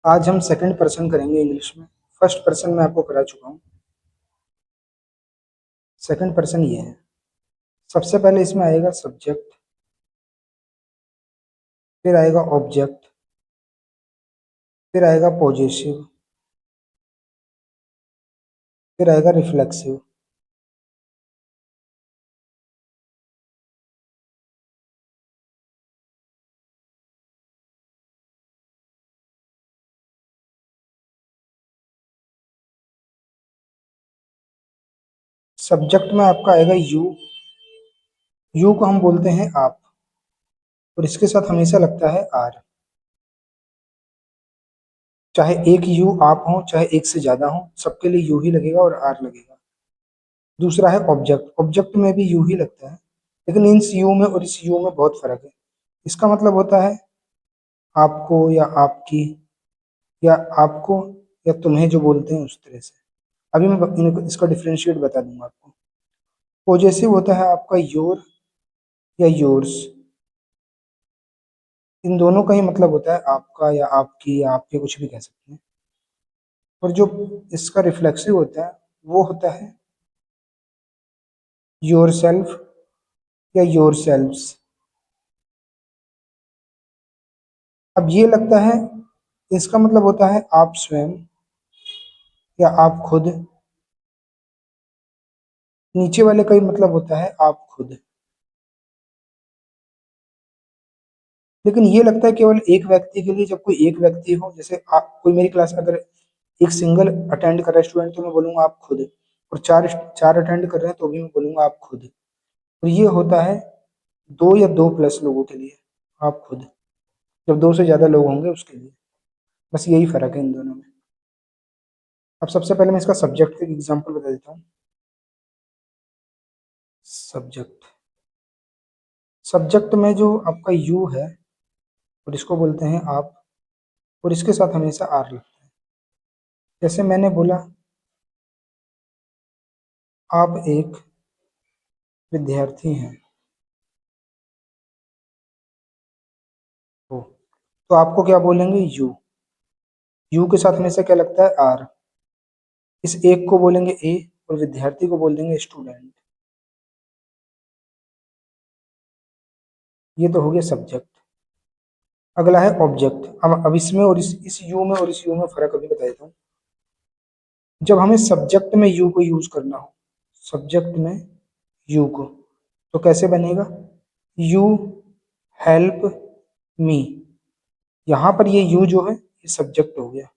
आज हम second person करेंगे इंग्लिश में। फर्स्ट पर्सन मैं आपको करा चुका हूँ। सेकंड पर्सन ये है। सबसे पहले इसमें आएगा सब्जेक्ट, फिर आएगा ऑब्जेक्ट, फिर आएगा पॉजेसिव, फिर आएगा रिफ्लेक्सिव। सब्जेक्ट में आपका आएगा यू। यू को हम बोलते हैं आप, और इसके साथ हमेशा लगता है आर। चाहे एक यू आप हो, चाहे एक से ज्यादा हो, सबके लिए यू ही लगेगा और आर लगेगा। दूसरा है ऑब्जेक्ट। ऑब्जेक्ट में भी यू ही लगता है, लेकिन इन यू में और इस यू में बहुत फर्क है। इसका मतलब होता है आपको या आपकी, या आपको या तुम्हें जो बोलते हैं उस तरह से। अभी मैं इसका डिफरेंशिएट बता दूंगा आपको। पॉजेसिव होता है आपका योर या योर्स। इन दोनों का ही मतलब होता है आपका या आपकी या आपके, कुछ भी कह सकते हैं। और जो इसका रिफ्लेक्सिव होता है वो होता है योर सेल्फ या योर सेल्व्स। अब ये लगता है, इसका मतलब होता है आप स्वयं या आप खुद। नीचे वाले का ही मतलब होता है आप खुद। लेकिन ये लगता है केवल एक व्यक्ति के लिए। जब कोई एक व्यक्ति हो, जैसे आप, कोई मेरी क्लास अगर एक सिंगल अटेंड कर रहा है स्टूडेंट, तो मैं बोलूंगा आप खुद। और चार चार अटेंड कर रहे हैं तो भी मैं बोलूंगा आप खुद। और ये होता है दो या दो प्लस लोगों के लिए आप खुद। जब दो से ज्यादा लोग होंगे उसके लिए। बस यही फर्क है इन दोनों में। अब सबसे पहले मैं इसका सब्जेक्ट का एग्जांपल बता देता हूँ। सब्जेक्ट, सब्जेक्ट में जो आपका यू है और इसको बोलते हैं आप, और इसके साथ हमेशा आर लगता है। जैसे मैंने बोला आप एक विद्यार्थी हैं, हो, तो आपको क्या बोलेंगे? यू। यू के साथ हमेशा क्या लगता है? आर। इस एक को बोलेंगे ए, और विद्यार्थी को बोल देंगे स्टूडेंट। ये तो हो गया सब्जेक्ट। अगला है ऑब्जेक्ट। अब इसमें और इस यू में और इस यू में फर्क अभी बता देता हूँ। जब हमें सब्जेक्ट में यू को यूज करना हो, सब्जेक्ट में यू को, तो कैसे बनेगा? You help me. यहां पर ये यू जो है ये सब्जेक्ट हो गया।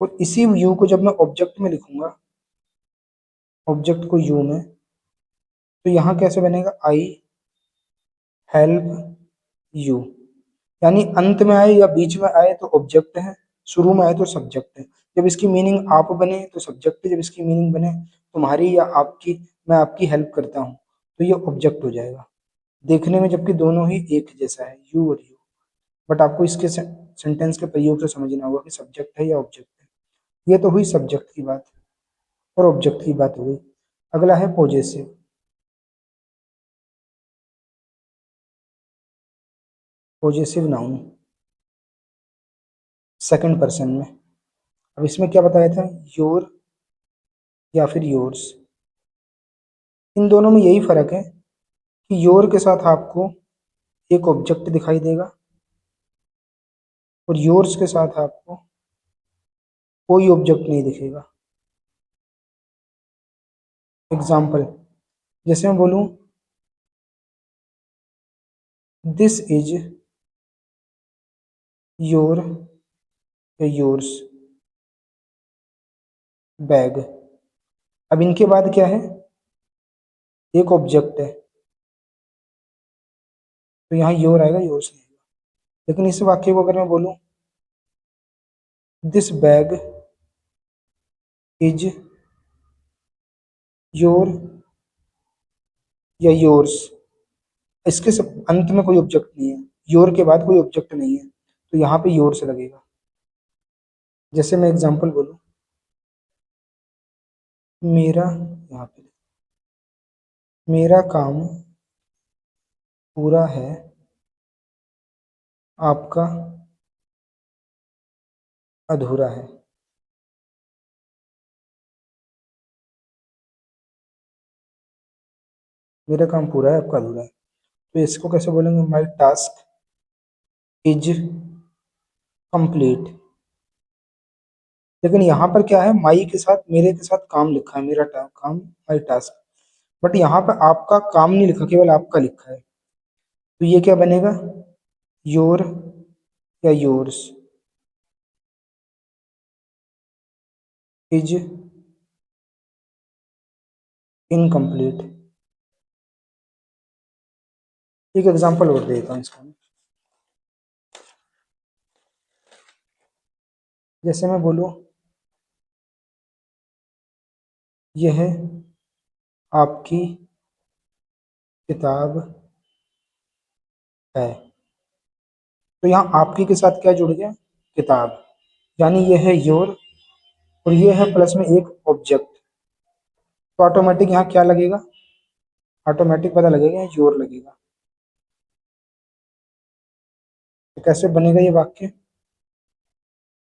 और इसी यू को जब मैं ऑब्जेक्ट में लिखूंगा, ऑब्जेक्ट को यू में, तो यहाँ कैसे बनेगा? I help you. यानी अंत में आए या बीच में आए तो ऑब्जेक्ट है, शुरू में आए तो सब्जेक्ट है। जब इसकी मीनिंग आप बने तो सब्जेक्ट है, जब इसकी मीनिंग बने तुम्हारी या आपकी, मैं आपकी हेल्प करता हूँ, तो ये ऑब्जेक्ट हो जाएगा। देखने में जबकि दोनों ही एक जैसा है, यू और यू। बट आपको इसके सेंटेंस के प्रयोग से समझना होगा कि सब्जेक्ट है या ऑब्जेक्ट है। ये तो हुई सब्जेक्ट की बात, और ऑब्जेक्ट की बात हो गई। अगला है possessive. Possessive noun second person में। अब इसमें क्या बताया था? योर या फिर योर्स। इन दोनों में यही फर्क है कि योर के साथ आपको एक ऑब्जेक्ट दिखाई देगा, और योर्स के साथ आपको कोई ऑब्जेक्ट नहीं दिखेगा। एग्जाम्पल, जैसे मैं बोलूं दिस इज योर या योर्स बैग। अब इनके बाद क्या है? एक ऑब्जेक्ट है, तो यहाँ योर आएगा, योर्स नहीं आएगा। लेकिन इस वाक्य को अगर मैं बोलूं दिस बैग इज योर या योर्स, इसके सब अंत में कोई ऑब्जेक्ट नहीं है, योर के बाद कोई ऑब्जेक्ट नहीं है, तो यहाँ पे योर से लगेगा। जैसे मैं एग्जांपल बोलूं मेरा, यहाँ पे मेरा काम पूरा है, आपका अधूरा है। मेरा काम पूरा है, आपका अधूरा है। तो इसको कैसे बोलेंगे, माई टास्क इज कंप्लीट। लेकिन यहाँ पर क्या है, माई के साथ मेरे के साथ काम लिखा है, मेरा काम, माई टास्क। बट यहाँ पर आपका काम नहीं लिखा, केवल आपका लिखा है। तो ये क्या बनेगा, योर या योर्स इज इनकम्प्लीट। एक एग्जांपल और देता हूँ इसका। जैसे मैं बोलूँ, यह आपकी किताब है। तो यहाँ आपकी के साथ क्या जुड़ गया, किताब। यानी यह है योर, और ये है प्लस में एक ऑब्जेक्ट। तो ऑटोमेटिक यहाँ क्या लगेगा, ऑटोमेटिक पता लगेगा योर लगेगा। तो कैसे बनेगा ये वाक्य,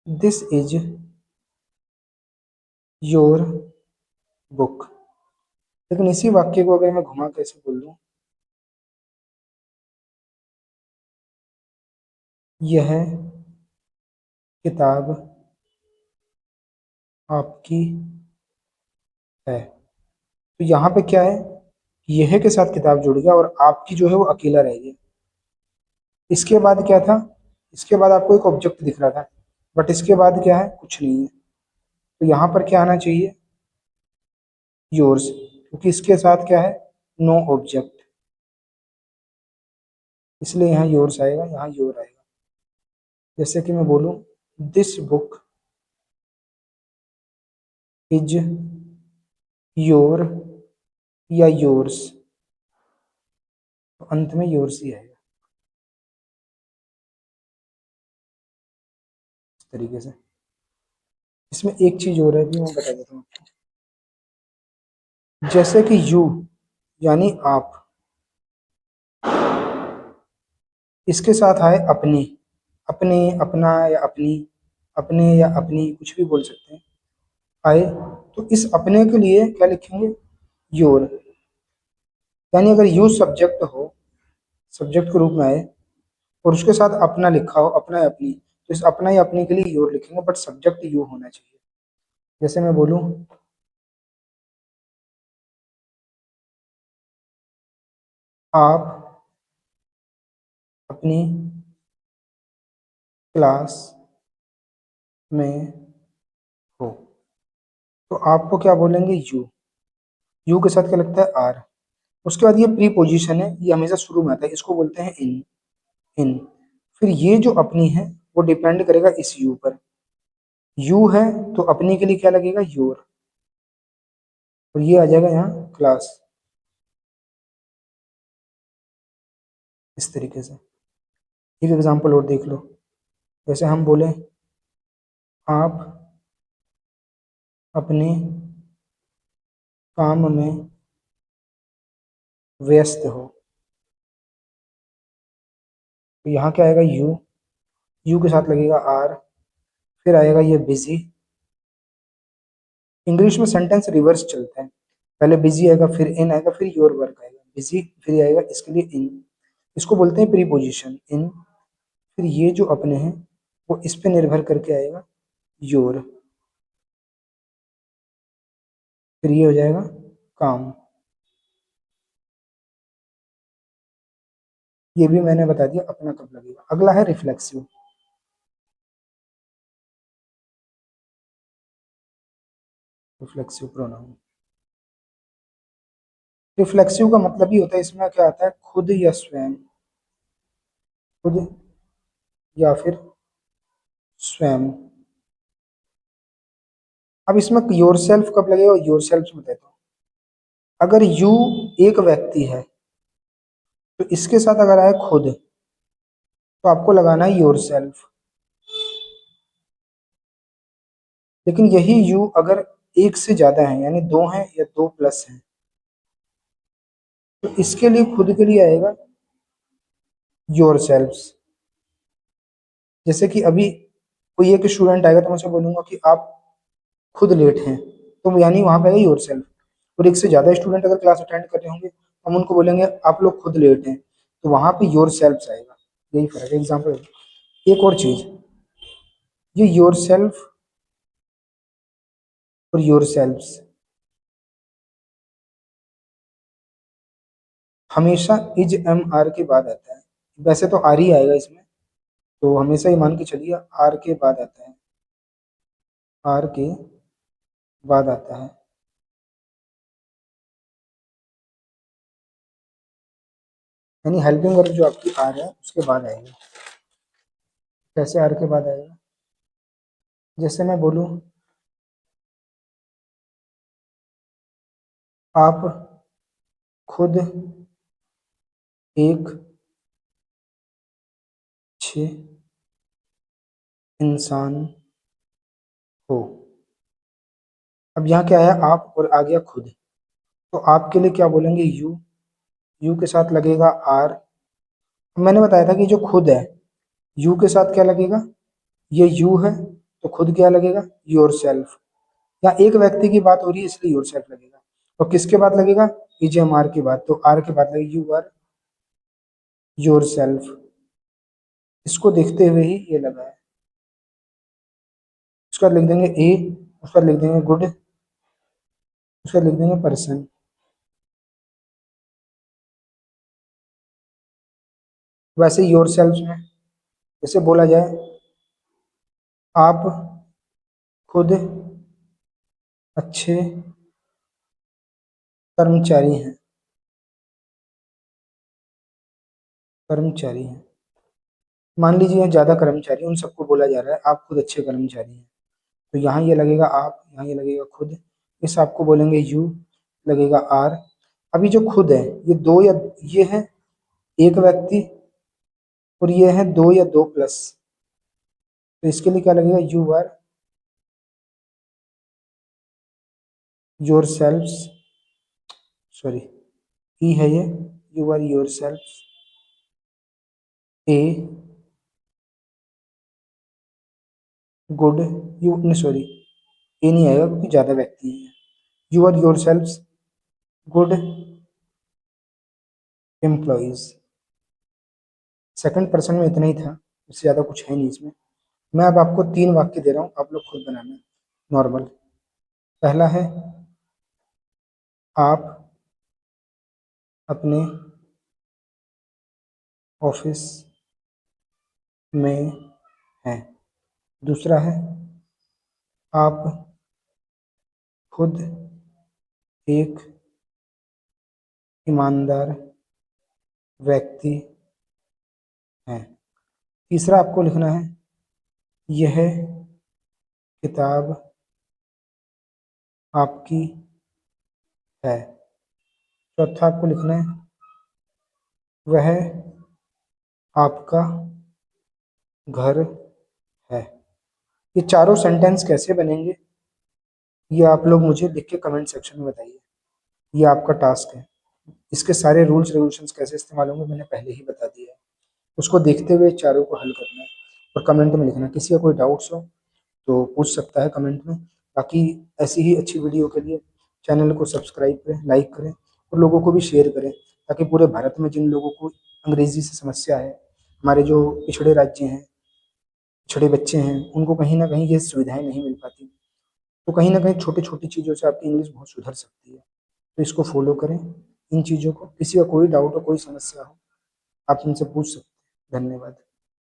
दिस इज योर बुक। लेकिन इसी वाक्य को अगर मैं घुमा कैसे बोल दूं, यह किताब आपकी है। तो यहाँ पे क्या है, यह के साथ किताब जुड़ गया और आपकी जो है वो अकेला रह गया। इसके बाद क्या था, इसके बाद आपको एक ऑब्जेक्ट दिख रहा था, बट इसके बाद क्या है, कुछ नहीं है। तो यहाँ पर क्या आना चाहिए, योर्स, क्योंकि इसके साथ क्या है, नो ऑब्जेक्ट, इसलिए यहाँ योर्स आएगा, यहाँ योर आएगा। जैसे कि मैं बोलूँ, दिस बुक इज योर या योर्स, तो अंत में योर्स ही आएगा, इस तरीके से। इसमें एक चीज और है भी, मैं बता देता हूँ। जैसे कि यू यानी आप, इसके साथ आए अपने, अपने, अपना या अपनी, अपने या अपनी, कुछ भी बोल सकते हैं, आए। तो इस अपने के लिए क्या लिखेंगे, योर। यानी अगर यू सब्जेक्ट हो, सब्जेक्ट के रूप में आए, और उसके साथ अपना लिखा हो, अपना या अपनी, तो इस अपना या अपनी के लिए योर लिखेंगे, बट सब्जेक्ट यू होना चाहिए। जैसे मैं बोलूं, आप अपनी क्लास में हो, तो आपको क्या बोलेंगे, यू। यू के साथ क्या लगता है, आर। उसके बाद ये प्री पोजिशन है, ये हमेशा शुरू में आता है, इसको बोलते हैं इन। इन। फिर ये जो अपनी है, वो डिपेंड करेगा इस यू पर। यू है तो अपनी के लिए क्या लगेगा, योर, और ये आ जाएगा यहाँ क्लास, इस तरीके से। एक एग्जांपल और देख लो। जैसे हम बोले, आप अपने काम में व्यस्त हो, तो यहाँ क्या आएगा, यू। यू के साथ लगेगा आर, फिर आएगा ये बिजी। इंग्लिश में सेंटेंस रिवर्स चलता है, पहले बिजी आएगा, फिर इन आएगा, फिर योर वर्क आएगा, बिजी फिर आएगा, इसके लिए इन। इसको बोलते हैं प्रीपोजिशन, इन। फिर ये जो अपने हैं, वो इस पे निर्भर करके आएगा, योर। फिर ये हो जाएगा काम। ये भी मैंने बता दिया अपना कब लगेगा। अगला है रिफ्लेक्सिव। Reflexive pronoun. रिफ्लेक्सिव का मतलब ही होता है, इसमें क्या आता है, खुद या स्वयं, खुद या फिर स्वयं। अब इसमें योर सेल्फ कब लगेगा, योर सेल्फ में देता हूँ। अगर यू एक व्यक्ति है, तो इसके साथ अगर आए खुद, तो आपको लगाना है योर सेल्फ। लेकिन यही यू अगर एक से ज्यादा है, यानी दो हैं या दो प्लस हैं, तो इसके लिए खुद के लिए आएगा योर सेल्फ। जैसे कि अभी कोई एक स्टूडेंट आएगा तो मैं उसे बोलूंगा कि आप खुद लेट हैं, तो यानी वहां पे आएगा योर सेल्फ। और एक से ज्यादा स्टूडेंट अगर क्लास अटेंड कर रहे होंगे, हम उनको बोलेंगे आप लोग खुद लेट हैं, तो वहां पे योर सेल्फ आएगा। यही फर्क है। एग्जाम्पल, एक और चीज, ये योर सेल्फ और योर सेल्फ्स हमेशा इज एम आर के बाद आता है। वैसे तो आर ही आएगा इसमें, तो हमेशा ही मान के चलिए आर के बाद आता है, आर के बाद आता है। यानी हेल्पिंग वर्ब जो आपकी आर है उसके बाद आएगी। कैसे आर के बाद आएगा? जैसे मैं बोलूं आप खुद एक अच्छे इंसान हो। अब यहाँ क्या है, आप और आ गया खुद, तो आपके लिए क्या बोलेंगे? यू। यू के साथ लगेगा आर। मैंने बताया था कि जो खुद है, यू के साथ क्या लगेगा? ये यू है, तो खुद क्या लगेगा? Your self. या एक व्यक्ति की बात हो रही है इसलिए योर सेल्फ लगेगा। और किसके बाद लगेगा? इज एम आर की बात, तो आर के बाद लगेगा यू आर योर सेल्फ। इसको देखते हुए ही ये लगा है। उसका लिख देंगे ए, उसका लिख देंगे गुड, उसका लिख देंगे पर्सन। वैसे योर सेल्फ में जैसे बोला जाए आप खुद अच्छे कर्मचारी हैं, कर्मचारी हैं। मान लीजिए ज्यादा कर्मचारी, उन सबको बोला जा रहा है आप खुद अच्छे कर्मचारी हैं, तो यहाँ ये लगेगा आप, यहाँ ये लगेगा खुद, इस आपको बोलेंगे यू, लगेगा आर। अभी जो खुद है ये दो या ये है एक व्यक्ति, और ये है दो या दो प्लस, तो इसके लिए क्या लगेगा? You are yourself, sorry ई है ये, you are yourself a good, you नहीं सॉरी ए नहीं आएगा क्योंकि ज्यादा व्यक्ति है। You are yourself good employees. Second person में इतना ही था, इससे ज्यादा कुछ है नहीं इसमें। मैं अब आपको तीन वाक्य दे रहा हूँ, आप लोग खुद बनाना नॉर्मल। पहला है आप अपने ऑफिस में हैं। दूसरा है आप खुद एक ईमानदार व्यक्ति हैं। तीसरा आपको लिखना है यह किताब आपकी है। चौथा आपको लिखना है वह आपका घर है। ये चारों सेंटेंस कैसे बनेंगे ये आप लोग मुझे लिख के कमेंट सेक्शन में बताइए, ये आपका टास्क है। इसके सारे रूल्स रेगुलेशंस कैसे इस्तेमाल होंगे मैंने पहले ही बता दिया है। उसको देखते हुए चारों को हल करना है और कमेंट में लिखना। किसी का कोई डाउट्स हो तो पूछ सकता है कमेंट में। बाकी ऐसी ही अच्छी वीडियो के लिए चैनल को सब्सक्राइब करें, लाइक करें और लोगों को भी शेयर करें, ताकि पूरे भारत में जिन लोगों को अंग्रेजी से समस्या है, हमारे जो पिछड़े राज्य हैं, पिछड़े बच्चे हैं, उनको कहीं ना कहीं ये सुविधाएं नहीं मिल पाती। तो कहीं ना कहीं छोटी छोटी चीज़ों से आपकी इंग्लिश बहुत सुधर सकती है। तो इसको फॉलो करें, इन चीज़ों को। किसी का कोई डाउट हो, कोई समस्या हो, आप इनसे पूछ सकते हैं। धन्यवाद।